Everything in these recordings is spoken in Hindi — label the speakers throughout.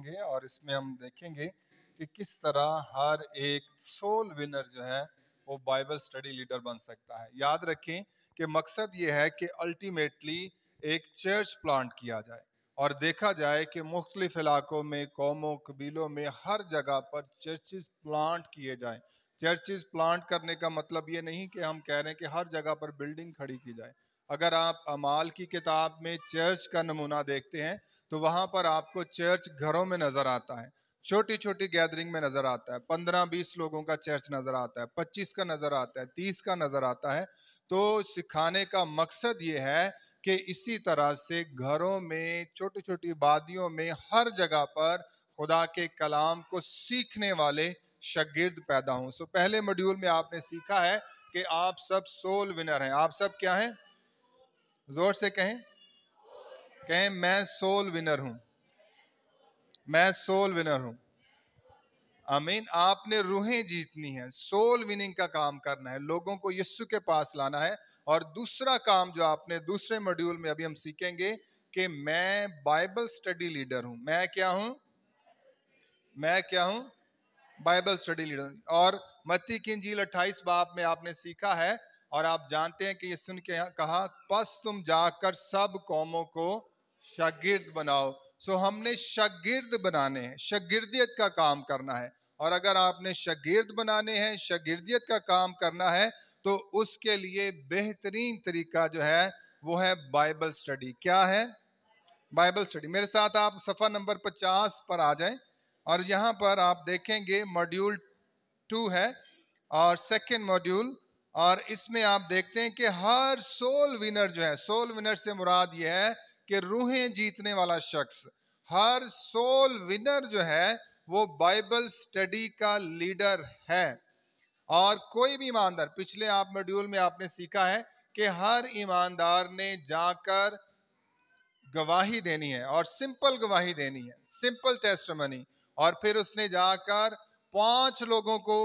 Speaker 1: सीखेंगे और इसमें हम देखेंगे कि किस तरह हर एक सोल विनर जो है वो बाइबल स्टडी लीडर बन सकता है। याद रखें कि मकसद ये है कि अल्टीमेटली एक चर्च प्लांट किया जाए और देखा जाए कि मुख्तलिफ इलाकों में, कौमों, कबीलों में हर जगह पर चर्चेस प्लांट किए जाएं। चर्चेस प्लांट करने का मतलब ये नहीं कि हम कह रहे हैं कि हर जगह पर बिल्डिंग खड़ी की जाए। अगर आप अमाल की किताब में चर्च का नमूना देखते हैं तो वहां पर आपको चर्च घरों में नजर आता है, छोटी छोटी गैदरिंग में नजर आता है, 15-20 लोगों का चर्च नजर आता है, 25 का नजर आता है, 30 का नजर आता है। तो सिखाने का मकसद ये है कि इसी तरह से घरों में, छोटी छोटी वादियों में, हर जगह पर खुदा के कलाम को सीखने वाले शागिर्द पैदा हों। सो पहले मॉड्यूल में आपने सीखा है कि आप सब सोल विनर हैं। आप सब क्या हैं? जोर से कहें, कहें मैं सोल विनर हूं, मैं सोल विनर हूं। आमीन। आपने रूहें जीतनी है, सोल विनिंग का काम करना है, लोगों को यीशु के पास लाना है। और दूसरा काम जो आपने दूसरे मॉड्यूल में अभी हम सीखेंगे कि मैं बाइबल स्टडी लीडर हूं। मैं क्या हूं? मैं क्या हूं? Bible study leader. और मत्ती की इंजील 28 बाब में आपने सीखा है और आप जानते हैं कि यीशु ने कहा, बस तुम जाकर सब कौमों को शागिर्द बनाओ। सो हमने शागिर्द बनाने हैं, शागिर्दियत का काम करना है। और अगर आपने शागिर्द बनाने हैं, शागिर्दियत का काम करना है, तो उसके लिए बेहतरीन तरीका जो है वो है बाइबल स्टडी। क्या है? Bible study. मेरे साथ आप सफ़ा नंबर 50 पर आ जाएं और यहाँ पर आप देखेंगे मॉड्यूल 2 है और सेकेंड मॉड्यूल। और इसमें आप देखते हैं कि हर सोल विनर जो है, सोल विनर से मुराद ये है कि रूहें जीतने वाला शख्स, हर सोल विनर जो है वो बाइबल स्टडी का लीडर है। और कोई भी ईमानदार, पिछले आप मॉड्यूल में आपने सीखा है कि हर ईमानदार ने जाकर गवाही देनी है और सिंपल गवाही देनी है, सिंपल टेस्टिमनी। और फिर उसने जाकर 5 लोगों को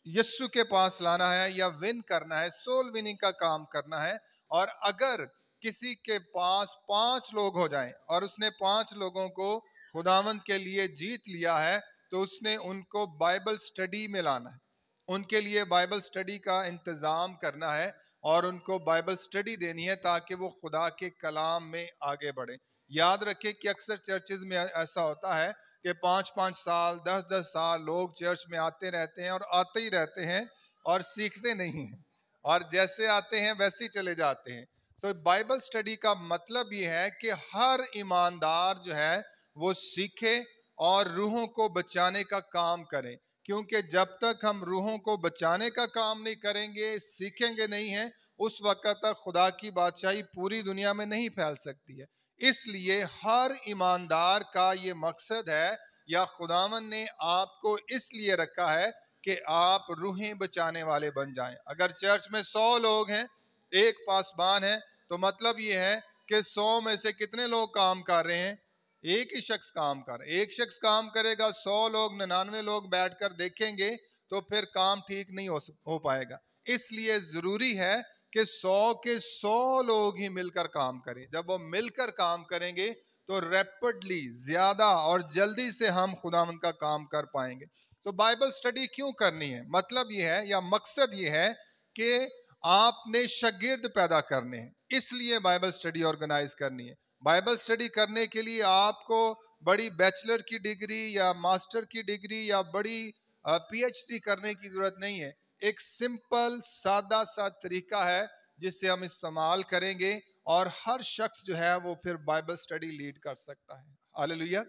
Speaker 1: यीशु के पास लाना है या विन करना है, सोल विनिंग का काम करना है। और अगर किसी के पास 5 लोग हो जाएं और उसने 5 लोगों को खुदावंद के लिए जीत लिया है, तो उसने उनको बाइबल स्टडी में लाना है, उनके लिए बाइबल स्टडी का इंतज़ाम करना है और उनको बाइबल स्टडी देनी है ताकि वो खुदा के कलाम में आगे बढ़े। याद रखें कि अक्सर चर्चेज में ऐसा होता है कि 5-5 साल, 10-10 साल लोग चर्च में आते रहते हैं और आते ही रहते हैं और सीखते नहीं हैं, और जैसे आते हैं वैसे ही चले जाते हैं। तो बाइबल स्टडी का मतलब ये है कि हर ईमानदार जो है वो सीखे और रूहों को बचाने का काम करें। क्योंकि जब तक हम रूहों को बचाने का काम नहीं करेंगे, सीखेंगे नहीं हैं, उस वक्त तक खुदा की बादशाही पूरी दुनिया में नहीं फैल सकती है। इसलिए हर ईमानदार का ये मकसद है, या खुदावन ने आपको इसलिए रखा है कि आप रूहें बचाने वाले बन जाएं। अगर चर्च में 100 लोग हैं, एक पासबान है, तो मतलब ये है कि 100 में से कितने लोग काम कर रहे हैं? एक ही शख्स काम कर, एक शख्स काम करेगा, 100 लोग, 99 लोग बैठकर देखेंगे तो फिर काम ठीक नहीं हो पाएगा। इसलिए जरूरी है कि 100 के 100 लोग ही मिलकर काम करें। जब वो मिलकर काम करेंगे तो रैपिडली, ज्यादा और जल्दी से हम खुदावंद का काम कर पाएंगे। तो बाइबल स्टडी क्यों करनी है? मतलब ये है, या मकसद ये है कि आपने शागिर्द पैदा करने हैं, इसलिए बाइबल स्टडी ऑर्गेनाइज करनी है। बाइबल स्टडी करने के लिए आपको बड़ी बैचलर की डिग्री या मास्टर की डिग्री या बड़ी पीएचडी करने की जरूरत नहीं है। एक सिंपल सादा सा तरीका है जिसे हम इस्तेमाल करेंगे और हर शख्स जो है वो फिर बाइबल स्टडी लीड कर सकता है। हालेलुया।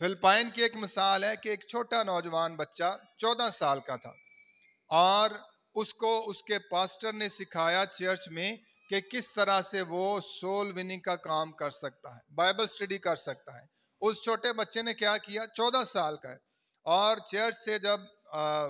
Speaker 1: फिलिपाइन की एक मिसाल है कि एक छोटा नौजवान बच्चा 14 साल का था और उसको उसके पास्टर ने सिखाया चर्च में कि किस तरह से वो सोल विनिंग का काम कर सकता है, बाइबल स्टडी कर सकता है। उस छोटे बच्चे ने क्या किया? 14 साल का है और चर्च से जब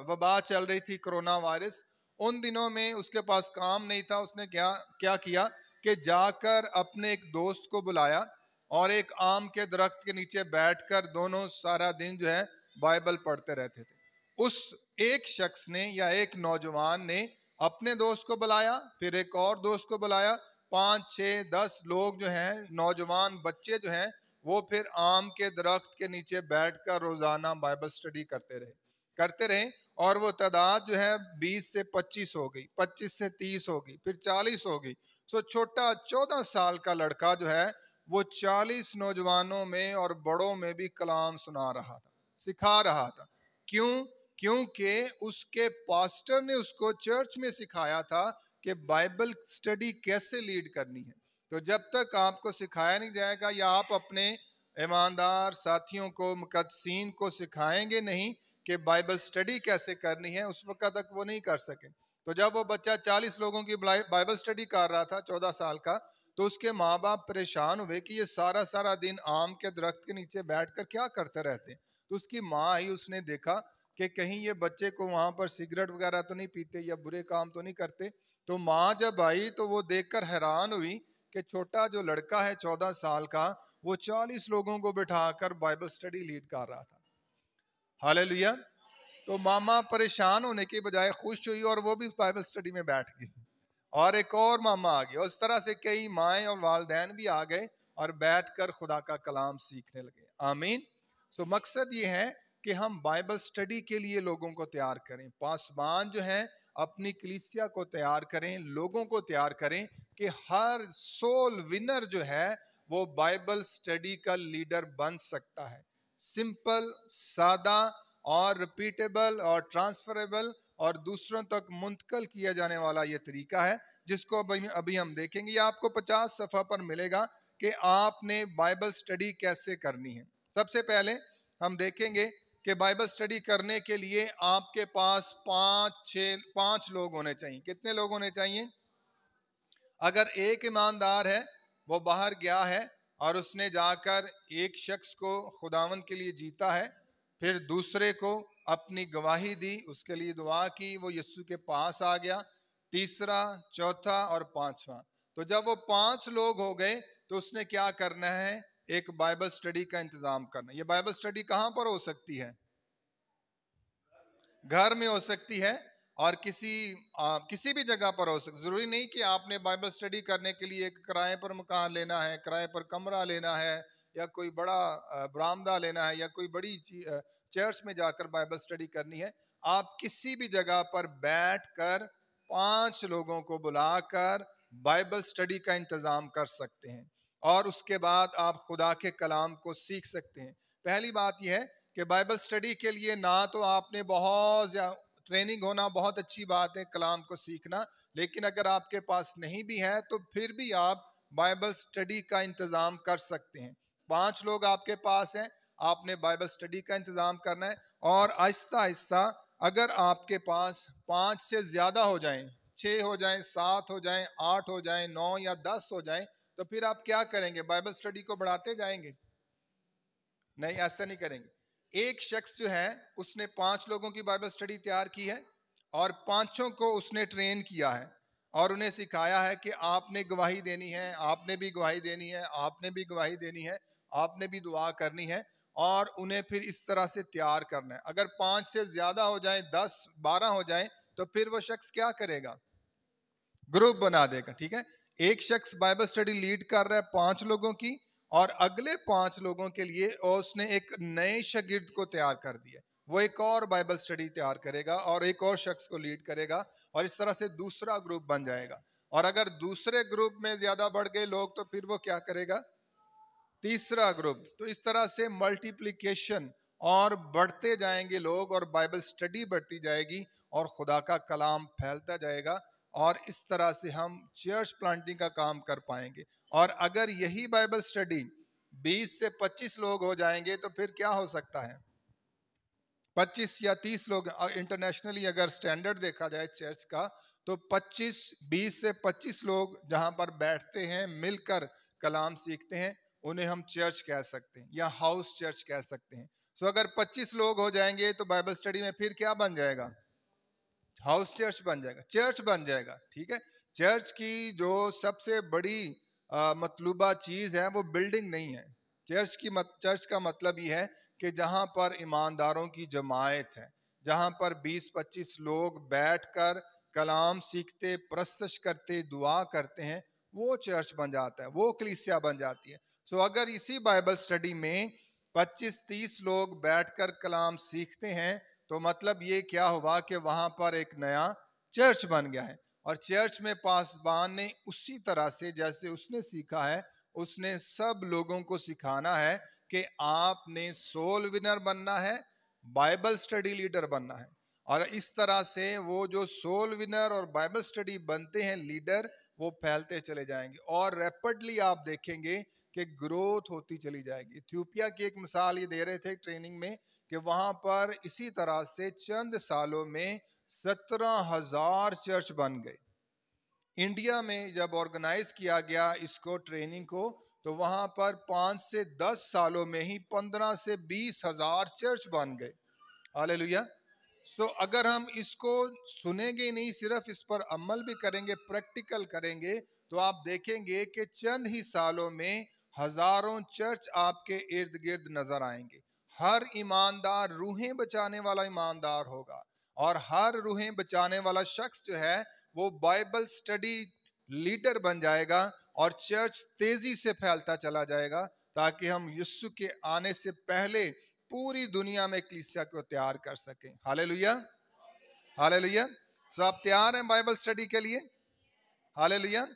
Speaker 1: वबा चल रही थी, कोरोना वायरस, उन दिनों में उसके पास काम नहीं था। उसने क्या क्या किया कि जाकर अपने एक दोस्त को बुलाया और एक आम के दरख्त के नीचे बैठकर दोनों सारा दिन जो है बाइबल पढ़ते रहते थे। उस एक शख्स ने या एक नौजवान ने अपने दोस्त को बुलाया, फिर एक और दोस्त को बुलाया, 5, 6, 10 लोग जो हैं, नौजवान बच्चे जो हैं, वो फिर आम के दरख्त के नीचे बैठकर रोजाना बाइबल स्टडी करते रहे। और वो तादाद जो है 20 से 25 हो गई, 25 से 30 हो गई, फिर 40 हो गई। सो छोटा 14 साल का लड़का जो है वो 40 नौजवानों में और बड़ों में भी कलाम सुना रहा था, सिखा रहा था। क्यों? क्योंकि उसके पास्टर ने उसको चर्च में सिखाया था कि बाइबल स्टडी कैसे लीड करनी है। तो जब तक आपको सिखाया नहीं जाएगा या आप अपने ईमानदार साथियों को, मुकद्दसीन को सिखाएंगे नहीं कि बाइबल स्टडी कैसे करनी है, उस वक्त तक वो नहीं कर सके। तो जब वो बच्चा 40 लोगों की बाइबल स्टडी कर रहा था 14 साल का, तो उसके माँ बाप परेशान हुए कि ये सारा सारा दिन आम के दरख्त के नीचे बैठकर क्या करते रहते। तो उसकी माँ आई, उसने देखा कि कहीं ये बच्चे को वहां पर सिगरेट वगैरह तो नहीं पीते या बुरे काम तो नहीं करते। तो माँ जब आई तो वो देखकर हैरान हुई कि छोटा जो लड़का है 14 साल का, वो 40 लोगों को बिठाकर बाइबल स्टडी लीड कर रहा था। हालेलुया। तो मामा परेशान होने के बजाय खुश हुई और वो भी बाइबल स्टडी में बैठ गई। और एक और मामा आ गया। उस तरह से कई माएँ और वालदैन भी आ गए और बैठकर खुदा का कलाम सीखने लगे। आमीन। सो मकसद ये है कि हम बाइबल स्टडी के लिए लोगों को तैयार करें। पासबान जो है अपनी कलीसिया को तैयार करें, लोगों को तैयार करें कि हर सोल विनर जो है वो बाइबल स्टडी का लीडर बन सकता है। सिंपल, सादा और रिपीटेबल और ट्रांसफरेबल और दूसरों तक मुंतकिल किया जाने वाला ये तरीका है, जिसको अभी हम देखेंगे। ये आपको 50 सफ़ा पर मिलेगा कि आपने बाइबल स्टडी कैसे करनी है। सबसे पहले हम देखेंगे कि बाइबल स्टडी करने के लिए आपके पास 5 लोग होने चाहिए। कितने लोग होने चाहिए? अगर एक ईमानदार है, वो बाहर गया है और उसने जाकर एक शख्स को खुदावन के लिए जीता है, फिर दूसरे को अपनी गवाही दी, उसके लिए दुआ की, वो यीशु के पास आ गया, तीसरा, चौथा और पांचवा। तो जब वो 5 लोग हो गए तो उसने क्या करना है? एक बाइबल स्टडी का इंतजाम करना। ये बाइबल स्टडी कहाँ पर हो सकती है? घर में हो सकती है और किसी भी जगह पर हो सकती। जरूरी नहीं कि आपने बाइबल स्टडी करने के लिए एक किराए पर मकान लेना है, किराए पर कमरा लेना है, या कोई बड़ा बरामदा लेना है, या कोई बड़ी चर्च में जाकर बाइबल स्टडी करनी है। आप किसी भी जगह पर बैठकर 5 लोगों को बुलाकर बाइबल स्टडी का इंतजाम कर सकते हैं और उसके बाद आप खुदा के कलाम को सीख सकते हैं। पहली बात यह है कि बाइबल स्टडी के लिए ना तो आपने बहुत ट्रेनिंग होना, बहुत अच्छी बात है कलाम को सीखना, लेकिन अगर आपके पास नहीं भी है तो फिर भी आप बाइबल स्टडी का इंतज़ाम कर सकते हैं। 5 लोग आपके पास हैं, आपने बाइबल स्टडी का इंतज़ाम करना है। और आहिस्ता आहिस्ता अगर आपके पास 5 से ज़्यादा हो जाएं, 6 हो जाएं, 7 हो जाएं, 8 हो जाएं, 9 या 10 हो जाएं, तो फिर आप क्या करेंगे? बाइबल स्टडी को बढ़ाते जाएंगे? नहीं, ऐसा नहीं करेंगे। एक शख्स जो है उसने 5 लोगों की बाइबल स्टडी तैयार की है और 5 को उसने ट्रेन किया है और उन्हें सिखाया है कि आपने गवाही देनी है, आपने भी गवाही देनी है, आपने भी गवाही देनी है, आपने भी दुआ करनी है, और उन्हें फिर इस तरह से तैयार करना है। अगर 5 से ज्यादा हो जाए, 10 12 हो जाए, तो फिर वो शख्स क्या करेगा? ग्रुप बना देगा। ठीक है, एक शख्स बाइबल स्टडी लीड कर रहा है 5 लोगों की, और अगले 5 लोगों के लिए उसने एक नए शागिर्द को तैयार कर दिया। वो एक और बाइबल स्टडी तैयार करेगा और एक और शख्स को लीड करेगा, और इस तरह से दूसरा ग्रुप बन जाएगा। और अगर दूसरे ग्रुप में ज्यादा बढ़ गए लोग, तो फिर वो क्या करेगा? तीसरा ग्रुप। तो इस तरह से मल्टीप्लिकेशन, और बढ़ते जाएंगे लोग, और बाइबल स्टडी बढ़ती जाएगी, और खुदा का कलाम फैलता जाएगा, और इस तरह से हम चर्च प्लांटिंग का काम कर पाएंगे। और अगर यही बाइबल स्टडी 20 से 25 लोग हो जाएंगे, तो फिर क्या हो सकता है? 25 या 30 लोग। इंटरनेशनली अगर स्टैंडर्ड देखा जाए चर्च का, तो 20 से 25 लोग जहां पर बैठते हैं, मिलकर कलाम सीखते हैं, उन्हें हम चर्च कह सकते हैं या हाउस चर्च कह सकते हैं। सो अगर 25 लोग हो जाएंगे तो बाइबल स्टडी में फिर क्या बन जाएगा? हाउस चर्च बन जाएगा, चर्च बन जाएगा। ठीक है, चर्च की जो सबसे बड़ी मतलूबा चीज है वो बिल्डिंग नहीं है। चर्च का मतलब ये है कि जहां पर ईमानदारों की जमायत है, जहां पर 20-25 लोग बैठकर कलाम सीखते, प्रस्तश करते, दुआ करते हैं, वो चर्च बन जाता है, वो कलीसिया बन जाती है। सो अगर इसी बाइबल स्टडी में 25-30 लोग बैठकर कलाम सीखते हैं तो मतलब ये क्या हुआ कि वहां पर एक नया चर्च बन गया है। और चर्च में पासबान ने उसी तरह से जैसे उसने सीखा है, उसने सब लोगों को सिखाना है कि आपने सोल विनर बनना है, बाइबल स्टडी लीडर बनना है। और इस तरह से वो जो सोल विनर और बाइबल स्टडी बनते हैं लीडर, वो फैलते चले जाएंगे और रैपिडली आप देखेंगे कि ग्रोथ होती चली जाएगी। इथियोपिया की एक मिसाल ये दे रहे थे ट्रेनिंग में कि वहां पर इसी तरह से चंद सालों में 17,000 चर्च बन गए। इंडिया में जब ऑर्गेनाइज किया गया इसको ट्रेनिंग को, तो वहां पर 5 से 10 सालों में ही 15 से 20,000 चर्च बन गए। हालेलुया। सो अगर हम इसको सुनेंगे नहीं, सिर्फ इस पर अमल भी करेंगे, प्रैक्टिकल करेंगे, तो आप देखेंगे कि चंद ही सालों में हजारों चर्च आपके इर्द गिर्द नजर आएंगे। हर ईमानदार रूहें बचाने वाला ईमानदार होगा और हर रूहें बचाने वाला शख्स जो है वो बाइबल स्टडी लीडर बन जाएगा और चर्च तेजी से फैलता चला जाएगा, ताकि हम यीशु के आने से पहले पूरी दुनिया में कलीसिया को तैयार कर सकें। Hallelujah, hallelujah. सो आप तैयार हैं बाइबल स्टडी के लिए? हालेलुया।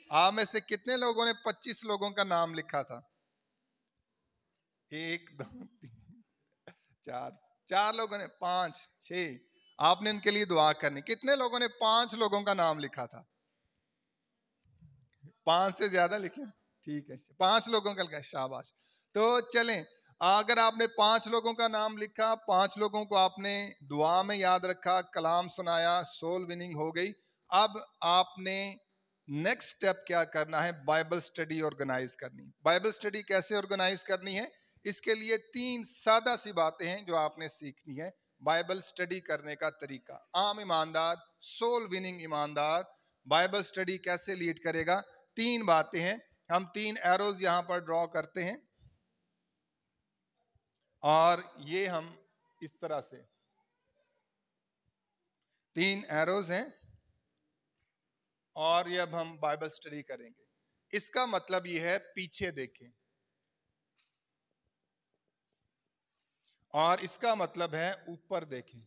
Speaker 1: आप में से कितने लोगों ने 25 लोगों का नाम लिखा था? 1 2 3 4, 4 लोगों ने, 5 6, आपने इनके लिए दुआ करनी। कितने लोगों ने 5 लोगों का नाम लिखा था? 5 से ज्यादा लिखे? ठीक है, 5 लोगों का लिखा, शाबाश। तो चलें, अगर आपने 5 लोगों का नाम लिखा, 5 लोगों को आपने दुआ में याद रखा, कलाम सुनाया, सोल विनिंग हो गई। अब आपने नेक्स्ट स्टेप क्या करना है? बाइबल स्टडी ऑर्गेनाइज करनी। बाइबल स्टडी कैसे ऑर्गेनाइज करनी है? इसके लिए 3 सादा सी बातें हैं जो आपने सीखनी है। बाइबल स्टडी करने का तरीका, आम ईमानदार, सोल विनिंग ईमानदार बाइबल स्टडी कैसे लीड करेगा? 3 बातें हैं। हम 3 एरोज यहां पर ड्रॉ करते हैं और ये हम इस तरह से 3 एरोज हैं और ये अब हम बाइबल स्टडी करेंगे। इसका मतलब ये है पीछे देखें, और इसका मतलब है ऊपर देखें,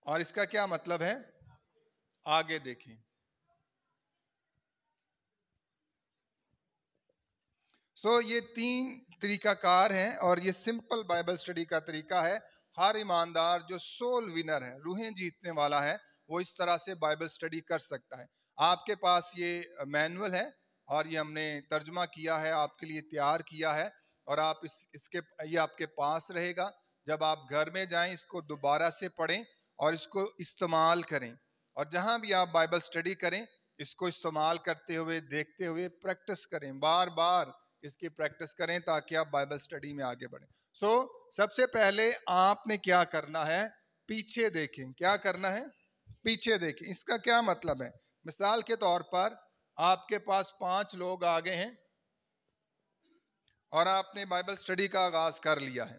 Speaker 1: और इसका क्या मतलब है? आगे देखें। सो ये 3 तरीकाकार हैं और ये सिंपल बाइबल स्टडी का तरीका है। हर ईमानदार जो सोल विनर है, रूहें जीतने वाला है, वो इस तरह से बाइबल स्टडी कर सकता है। आपके पास ये मैनुअल है और ये हमने तर्जुमा किया है, आपके लिए तैयार किया है, और आप इसके ये आपके पास रहेगा। जब आप घर में जाएं इसको दोबारा से पढ़ें और इसको इस्तेमाल करें, और जहां भी आप बाइबल स्टडी करें इसको इस्तेमाल करते हुए, देखते हुए प्रैक्टिस करें, बार बार इसकी प्रैक्टिस करें ताकि आप बाइबल स्टडी में आगे बढ़ें। सबसे पहले आपने क्या करना है? पीछे देखें। क्या करना है? पीछे देखें। इसका क्या मतलब है? मिसाल के तौर पर आपके पास 5 लोग आ गए हैं और आपने बाइबल स्टडी का आगाज कर लिया है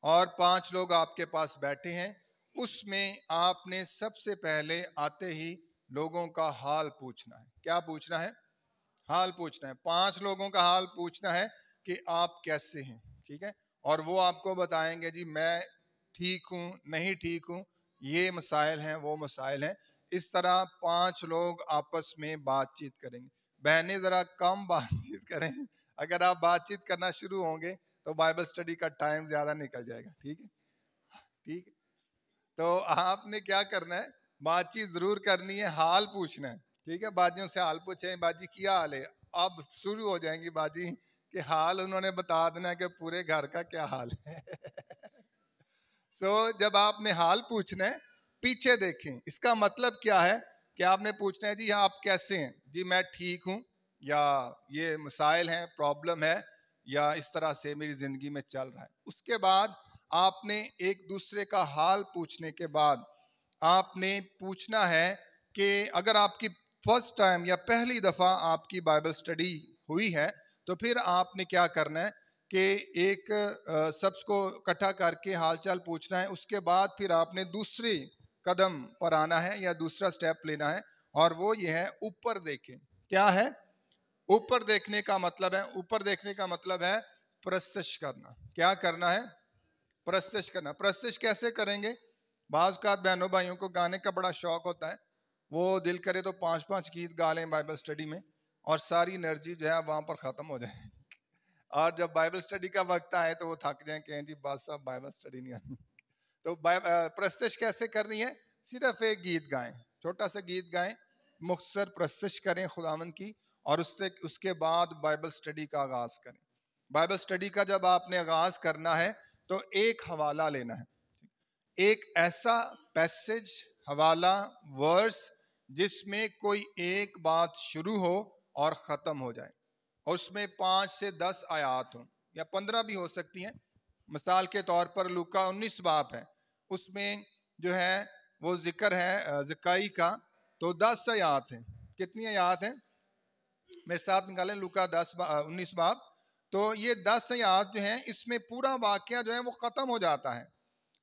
Speaker 1: और 5 लोग आपके पास बैठे हैं। उसमें आपने सबसे पहले आते ही लोगों का हाल पूछना है। क्या पूछना है? हाल पूछना है। 5 लोगों का हाल पूछना है कि आप कैसे हैं, ठीक है? और वो आपको बताएंगे जी मैं ठीक हूँ, नहीं ठीक हूँ, ये मसाइल हैं, वो मसाइल हैं। इस तरह 5 लोग आपस में बातचीत करेंगे। बहनें जरा कम बातचीत करें, अगर आप बातचीत करना शुरू होंगे तो बाइबल स्टडी का टाइम ज्यादा निकल जाएगा, ठीक है? ठीक है, तो आपने क्या करना है? बातचीत जरूर करनी है, हाल पूछना है, ठीक है? बाजियों से हाल पूछे, बाजी क्या हाल है? अब शुरू हो जाएंगी बाजी कि हाल उन्होंने बता देना कि पूरे घर का क्या हाल है। जब आपने हाल पूछना है, पीछे देखें। इसका मतलब क्या है कि आपने पूछना है जी आप कैसे हैं? जी मैं ठीक हूँ, या ये मसाइल हैं, प्रॉब्लम है, या इस तरह से मेरी जिंदगी में चल रहा है। उसके बाद आपने एक दूसरे का हाल पूछने के बाद आपने पूछना है कि अगर आपकी फर्स्ट टाइम या पहली दफा आपकी बाइबल स्टडी हुई है तो फिर आपने क्या करना है कि एक सबको इकट्ठा करके हालचाल पूछना है। उसके बाद फिर आपने दूसरे कदम पर आना है या दूसरा स्टेप लेना है और वो ये है ऊपर देखें। क्या है ऊपर देखने का मतलब? है ऊपर देखने का मतलब है प्रस्तुत करना। क्या करना है? प्रस्तुत करना। प्रस्तुत कैसे करेंगे? बाज़ का बहनों भाइयों को गाने का बड़ा शौक होता है, वो दिल करे तो 5-5 गीत गा लें बाइबल स्टडी में और सारी एनर्जी जो है वहां पर खत्म हो जाए और जब बाइबल स्टडी का वक्त आए तो वो थक जाए, कहें जी बस अब बाइबल स्टडी नहीं आनी। तो प्रस्तुत कैसे करनी है? सिर्फ एक गीत गाएं, छोटा सा गीत गाएं, मुख्तसर प्रस्तुत करें खुदावन की, और उसके बाद बाइबल स्टडी का आगाज करें। बाइबल स्टडी का जब आपने आगाज करना है तो एक हवाला लेना है, एक ऐसा पैसेज, हवाला, वर्स जिसमें कोई एक बात शुरू हो और खत्म हो जाए, और उसमें 5 से 10 आयात हो या 15 भी हो सकती हैं। मिसाल के तौर पर लूका 19 बाब है, उसमें जो है वो जिक्र है ज़काई का, तो 10 आयात हैं। कितनी आयात हैं? मेरे साथ निकालें, लूका 19 बाब। तो ये 10 आयात जो हैं, इसमें पूरा वाकया जो है वो खत्म हो जाता है,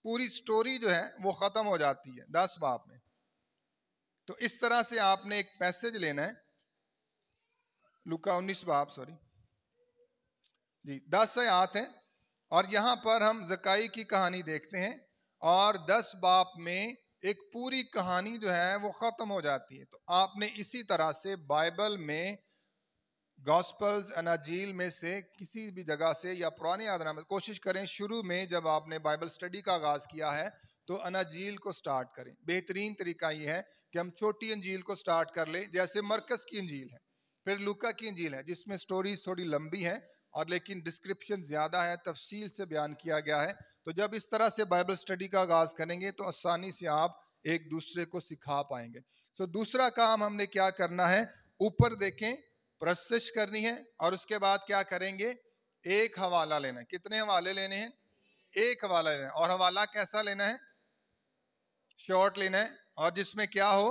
Speaker 1: पूरी स्टोरी जो है वो खत्म हो जाती है 10 बाब में। तो इस तरह से आपने एक पैसेज लेना है, लूका 19 बाब, सॉरी जी, 10 आयत हैं, और यहां पर हम ज़काई की कहानी देखते हैं, और 10 बाब में एक पूरी कहानी जो है वो खत्म हो जाती है। तो आपने इसी तरह से बाइबल में गॉस्पल्स, अनाजील में से किसी भी जगह से या पुराने यादनामे में कोशिश करें, शुरू में जब आपने बाइबल स्टडी का आगाज किया है तो अनाजील को स्टार्ट करें। बेहतरीन तरीका ये है कि हम छोटी अंजील को स्टार्ट कर लें, जैसे मरकस की अंजील है, फिर लूका की अंजील है जिसमें स्टोरी थोड़ी लंबी है और लेकिन डिस्क्रिप्शन ज्यादा है, तफसील से बयान किया गया है। तो जब इस तरह से बाइबल स्टडी का आगाज करेंगे तो आसानी से आप एक दूसरे को सिखा पाएंगे। सो दूसरा काम हमने क्या करना है? ऊपर देखें, प्रस्तुत करनी है, और उसके बाद क्या करेंगे? एक हवाला लेना है। कितने हवाले लेने हैं? एक हवाला लेना है। और हवाला कैसा लेना है? शॉर्ट लेना है, और जिसमें क्या हो,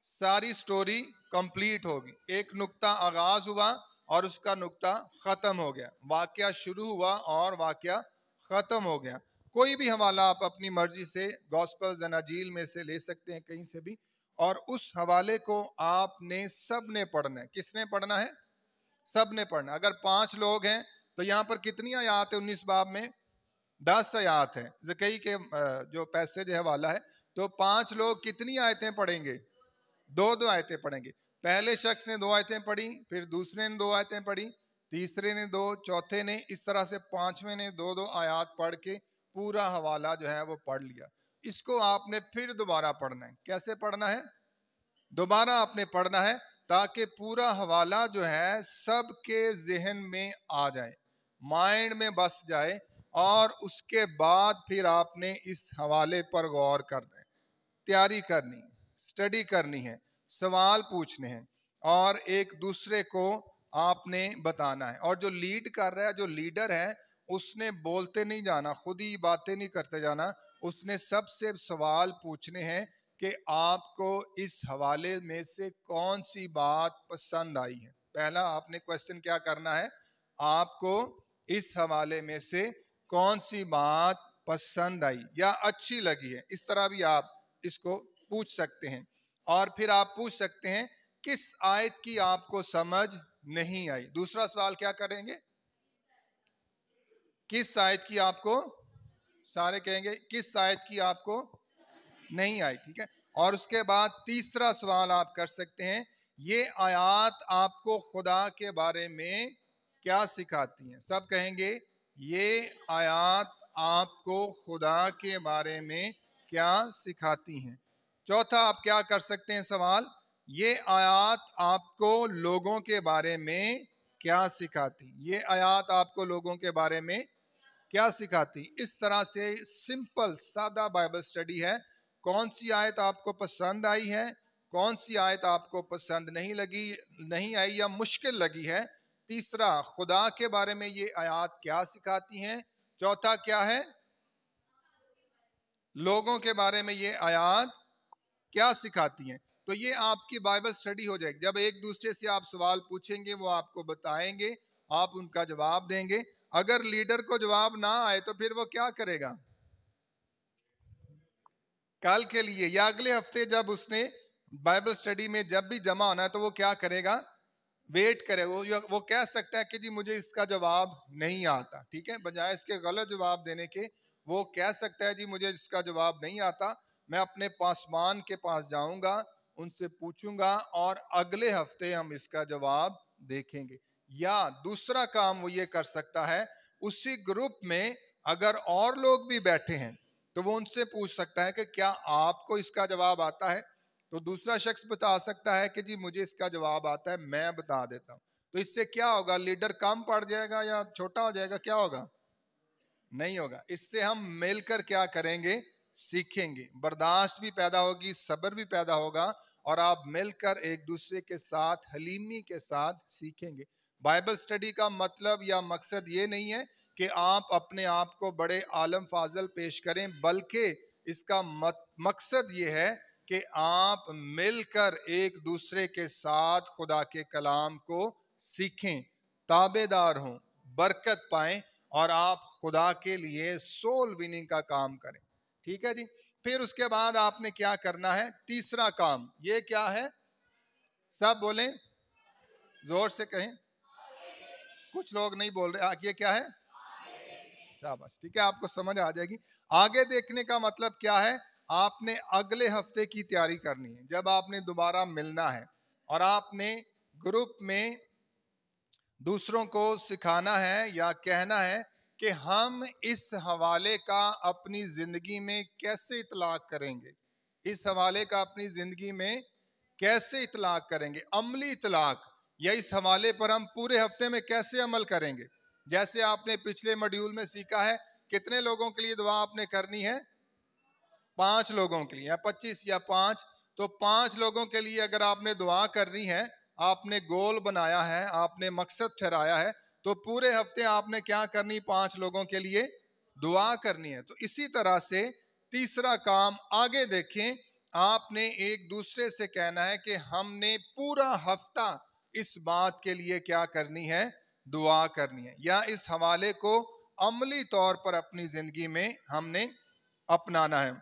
Speaker 1: सारी स्टोरी कंप्लीट होगी। एक नुक्ता आगाज हुआ और उसका नुक्ता खत्म हो गया, वाकया शुरू हुआ और वाकया खत्म हो गया। कोई भी हवाला आप अपनी मर्जी से गॉस्पेल्स अनाजील में से ले सकते हैं, कहीं से भी, और उस हवाले को आपने सब ने पढ़ना है। किसने पढ़ना है? सब ने पढ़ना। अगर 5 लोग हैं तो यहाँ पर कितनी आयात है? 19 बाब में 10 आयात है। ज़कई के जो पैसेज है हवाला है, तो 5 लोग कितनी आयतें पढ़ेंगे? 2-2 आयतें पढ़ेंगे। पहले शख्स ने 2 आयतें पढ़ी, फिर दूसरे ने 2 आयतें पढ़ी, तीसरे ने 2, चौथे ने, इस तरह से 5वें ने 2-2 आयात पढ़ के पूरा हवाला जो है वो पढ़ लिया। इसको आपने फिर दोबारा पढ़ना है। कैसे पढ़ना है? दोबारा आपने पढ़ना है ताकि पूरा हवाला जो है सबके जहन में आ जाए, माइंड में बस जाए, और उसके बाद फिर आपने इस हवाले पर गौर करना है, तैयारी करनी, स्टडी करनी है, सवाल पूछने हैं, और एक दूसरे को आपने बताना है। और जो लीड कर रहा है, जो लीडर है, उसने बोलते नहीं जाना, खुद ही बातें नहीं करते जाना, उसने सबसे सवाल पूछने हैं कि आपको इस हवाले में से कौन सी बात पसंद आई है। पहला आपने क्वेश्चन क्या करना है? आपको इस हवाले में से कौन सी बात पसंद आई या अच्छी लगी है, इस तरह भी आप इसको पूछ सकते हैं। और फिर आप पूछ सकते हैं किस आयत की आपको समझ नहीं आई। दूसरा सवाल क्या करेंगे? किस आयत की आपको, सारे कहेंगे किस आयत की आपको नहीं आई, ठीक है। और उसके बाद तीसरा सवाल आप कर सकते हैं, ये आयत आपको खुदा के बारे में क्या सिखाती हैं। सब कहेंगे ये आयत आपको खुदा के बारे में क्या सिखाती हैं। चौथा आप क्या कर सकते हैं सवाल, ये आयत आपको लोगों के बारे में क्या सिखाती, ये आयत आपको लोगों के बारे में क्या सिखाती। इस तरह से सिंपल सादा बाइबल स्टडी है। कौन सी आयत आपको पसंद आई है, कौन सी आयत आपको पसंद नहीं आई या मुश्किल लगी है। तीसरा, खुदा के बारे में ये आयत क्या सिखाती हैं। चौथा क्या है, लोगों के बारे में ये आयत क्या सिखाती हैं। तो ये आपकी बाइबल स्टडी हो जाएगी। जब एक दूसरे से आप सवाल पूछेंगे, वो आपको बताएंगे, आप उनका जवाब देंगे। अगर लीडर को जवाब ना आए तो फिर वो क्या करेगा? कल के लिए या अगले हफ्ते जब उसने बाइबल स्टडी में जब भी जमा होना है तो वो क्या करेगा, वेट करे। वो कह सकता है कि जी मुझे इसका जवाब नहीं आता, ठीक है, बजाय इसके गलत जवाब देने के वो कह सकता है जी मुझे इसका जवाब नहीं आता, मैं अपने पासवान के पास जाऊंगा, उनसे पूछूंगा और अगले हफ्ते हम इसका जवाब देखेंगे। या दूसरा काम वो ये कर सकता है, उसी ग्रुप में अगर और लोग भी बैठे हैं तो वो उनसे पूछ सकता है कि क्या आपको इसका जवाब आता है, तो दूसरा शख्स बता सकता है कि जी मुझे इसका जवाब आता है, मैं बता देता हूं। तो इससे क्या होगा, लीडर कम पड़ जाएगा या छोटा हो जाएगा, क्या होगा, नहीं होगा। इससे हम मिलकर क्या करेंगे, सीखेंगे, बर्दाश्त भी पैदा होगी, सब्र भी पैदा होगा और आप मिलकर एक दूसरे के साथ हलीमी के साथ सीखेंगे। बाइबल स्टडी का मतलब या मकसद ये नहीं है कि आप अपने आप को बड़े आलम फाजल पेश करें, बल्कि इसका मकसद ये है कि आप मिलकर एक दूसरे के साथ खुदा के कलाम को सीखें, ताबेदार हों, बरकत पाएं और आप खुदा के लिए सोल विनिंग का काम करें। ठीक है जी। फिर उसके बाद आपने क्या करना है, तीसरा काम, ये क्या है, सब बोलें, जोर से कहें, कुछ लोग नहीं बोल रहे, ये क्या है, शाबाश, ठीक है, आपको समझ आ जाएगी। आगे देखने का मतलब क्या है, आपने अगले हफ्ते की तैयारी करनी है, जब आपने दोबारा मिलना है और आपने ग्रुप में दूसरों को सिखाना है या कहना है कि हम इस हवाले का अपनी जिंदगी में कैसे इतलाक करेंगे, इस हवाले का अपनी जिंदगी में कैसे इतलाक करेंगे, अमली इतलाक, या इस हवाले पर हम पूरे हफ्ते में कैसे अमल करेंगे। जैसे आपने पिछले मॉड्यूल में सीखा है, कितने लोगों के लिए दुआ आपने करनी है, 5 लोगों के लिए, या 25 या 5, तो 5 लोगों के लिए अगर आपने दुआ करनी है, आपने गोल बनाया है, आपने मकसद ठहराया है, तो पूरे हफ्ते आपने क्या करनी, 5 लोगों के लिए दुआ करनी है। तो इसी तरह से तीसरा काम आगे देखें, आपने एक दूसरे से कहना है कि हमने पूरा हफ्ता इस बात के लिए क्या करनी है, दुआ करनी है, या इस हवाले को अमली तौर पर अपनी जिंदगी में हमने अपनाना है।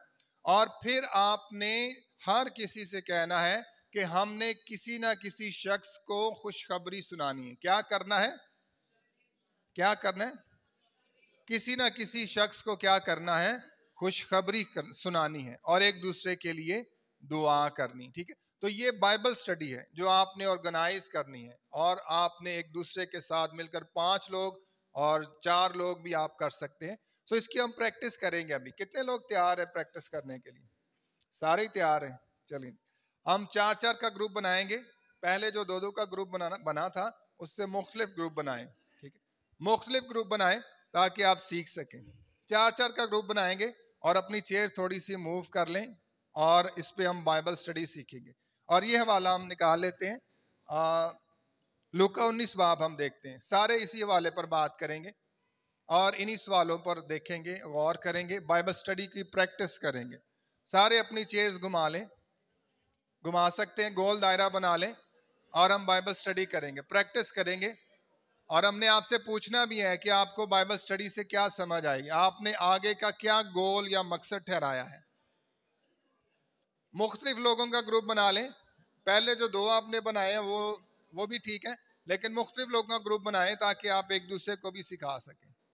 Speaker 1: और फिर आपने हर किसी से कहना है कि हमने किसी ना किसी शख्स को खुशखबरी सुनानी है। क्या करना है, क्या करना है, किसी ना किसी शख्स को क्या करना है, खुशखबरी सुनानी है और एक दूसरे के लिए दुआ करनी। ठीक है, तो ये बाइबल स्टडी है जो आपने ऑर्गेनाइज करनी है और आपने एक दूसरे के साथ मिलकर 5 लोग और 4 लोग भी आप कर सकते हैं। तो इसकी हम प्रैक्टिस करेंगे। अभी कितने लोग तैयार है प्रैक्टिस करने के लिए, सारे ही तैयार हैं। चलिए हम 4-4 का ग्रुप बनाएंगे, पहले जो 2-2 का ग्रुप बना था उससे मुख्तलिफ ग्रुप बनाएं। ठीक है, मुख्तलिफ ग्रुप बनाएं ताकि आप सीख सकें। 4-4 का ग्रुप बनाएंगे और अपनी चेयर थोड़ी सी मूव कर लें और इस पे हम बाइबल स्टडी सीखेंगे। और ये हवाला हम निकाल लेते हैं, लूका 19 बाब हम देखते हैं, सारे इसी हवाले पर बात करेंगे और इन्हीं सवालों पर देखेंगे, गौर करेंगे, बाइबल स्टडी की प्रैक्टिस करेंगे। सारे अपनी चेयर्स घुमा लें, घुमा सकते हैं, गोल दायरा बना लें और हम बाइबल स्टडी करेंगे, प्रैक्टिस करेंगे। और हमने आपसे पूछना भी है कि आपको बाइबल स्टडी से क्या समझ आएगी, आपने आगे का क्या गोल या मकसद ठहराया है। मुख्तलिफ लोगों का ग्रुप बना लें, पहले जो 2 आपने बनाए हैं वो भी ठीक है, लेकिन मुख्तलिफ लोगों का ग्रुप बनाएं ताकि आप एक दूसरे को भी सिखा सकें।